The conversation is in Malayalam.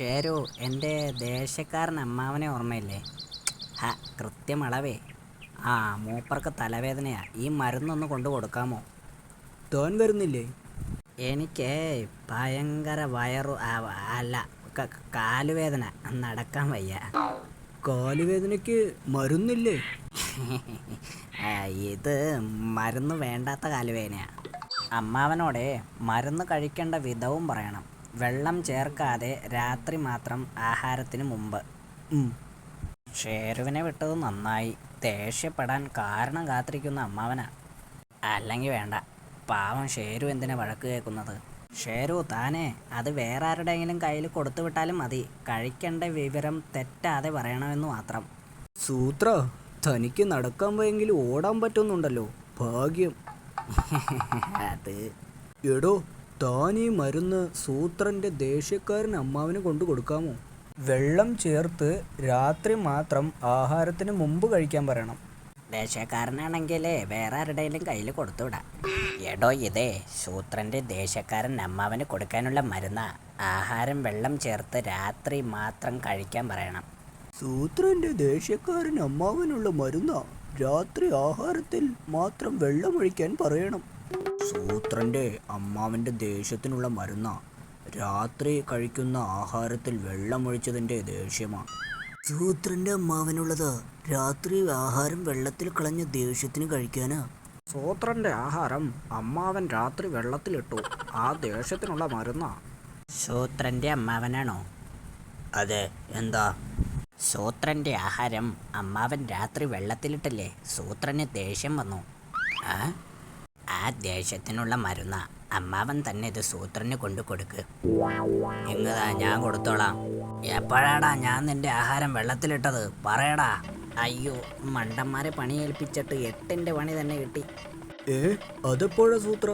ഷേരു, എൻ്റെ ദേശക്കാരൻ അമ്മാവനെ ഓർമ്മയില്ലേ? കൃത്യം അളവേ. മൂപ്പർക്ക് തലവേദനയാ. ഈ മരുന്നൊന്ന് കൊണ്ടു കൊടുക്കാമോ? താൻ വരുന്നില്ലേ? എനിക്ക് ഭയങ്കര അല്ല, കാലുവേദന, നടക്കാൻ വയ്യ. കാലുവേദനയ്ക്ക് മരുന്നില്ലേ? ഇത് മരുന്ന് വേണ്ടാത്ത കാലുവേദനയാ. അമ്മാവനോടെ മരുന്ന് കഴിക്കേണ്ട വിധവും പറയണം. വെള്ളം ചേർക്കാതെ രാത്രി മാത്രം ആഹാരത്തിന് മുമ്പ്. ഷേരുവിനെ വിട്ടത് നന്നായി. ദേഷ്യപ്പെടാൻ കാരണം കാത്തിരിക്കുന്ന അമ്മാവനാ. അല്ലെങ്കിൽ വേണ്ട, പാവം ഷേരു എന്തിനാ വഴക്ക് കേൾക്കുന്നത്? ഷേരു, താനേ അത് വേറെ ആരുടെയെങ്കിലും കയ്യിൽ കൊടുത്തു വിട്ടാലും മതി. കഴിക്കേണ്ട വിവരം തെറ്റാതെ പറയണമെന്ന് മാത്രം. സൂത്ര, തനിക്ക് നടക്കാൻ പോയെങ്കിലും ഓടാൻ പറ്റുന്നുണ്ടല്ലോ, ഭാഗ്യം. അത് എടോ, താൻ ഈ മരുന്ന് സൂത്രൻ്റെ ദേഷ്യക്കാരൻ അമ്മാവിന് കൊണ്ടു കൊടുക്കാമോ? വെള്ളം ചേർത്ത് രാത്രി മാത്രം ആഹാരത്തിന് മുമ്പ് കഴിക്കാൻ പറയണം. ദേശക്കാരനാണെങ്കിൽ വേറെ ആരുടെയും കയ്യിൽ കൊടുത്തുവിടാം. എടോ, ഇതേ സൂത്രൻ്റെ ദേശക്കാരൻ അമ്മാവന് കൊടുക്കാനുള്ള മരുന്നാ. ആഹാരം വെള്ളം ചേർത്ത് രാത്രി മാത്രം കഴിക്കാൻ പറയണം. സൂത്രൻ്റെ ദേഷ്യക്കാരൻ അമ്മാവനുള്ള മരുന്നാ. രാത്രി ആഹാരത്തിൽ മാത്രം വെള്ളമൊഴിക്കാൻ പറയണം. സൂത്രൻ്റെ അമ്മാവൻ്റെ ദേഷ്യത്തിനുള്ള മരുന്നാ. രാത്രി കഴിക്കുന്ന ആഹാരത്തിൽ വെള്ളമൊഴിച്ചതിൻ്റെ ദേഷ്യമാണ്. സൂത്രൻ്റെ അമ്മാവനുള്ളത് രാത്രി ആഹാരം വെള്ളത്തിൽ കളഞ്ഞ ദേഷ്യത്തിന് കഴിക്കാനാ. സൂത്രൻ്റെ ആഹാരം അമ്മാവൻ രാത്രി വെള്ളത്തിലിട്ടു. ആ ദേഷ്യത്തിനുള്ള മരുന്നാ. സൂത്രൻ്റെ അമ്മാവനാണോ? അതെ, എന്താ? സൂത്രൻ്റെ ആഹാരം അമ്മാവൻ രാത്രി വെള്ളത്തിലിട്ടല്ലേ സൂത്രന് ദേഷ്യം വന്നു. ആ ദേഷ്യത്തിനുള്ള മരുന്നാ. അമ്മാവൻ തന്നെ ഇത് സൂത്രന് കൊണ്ടു കൊടുക്ക്. എങ്ങതാ, ഞാൻ കൊടുത്തോളാം. എപ്പോഴാടാ ഞാൻ നിന്റെ ആഹാരം വെള്ളത്തിലിട്ടത്? പറയടാ. അയ്യോ, മണ്ടന്മാരെ പണി ഏൽപ്പിച്ചിട്ട് 8ന്റെ പണി തന്നെ കിട്ടി. അതെപ്പോഴാ സൂത്ര?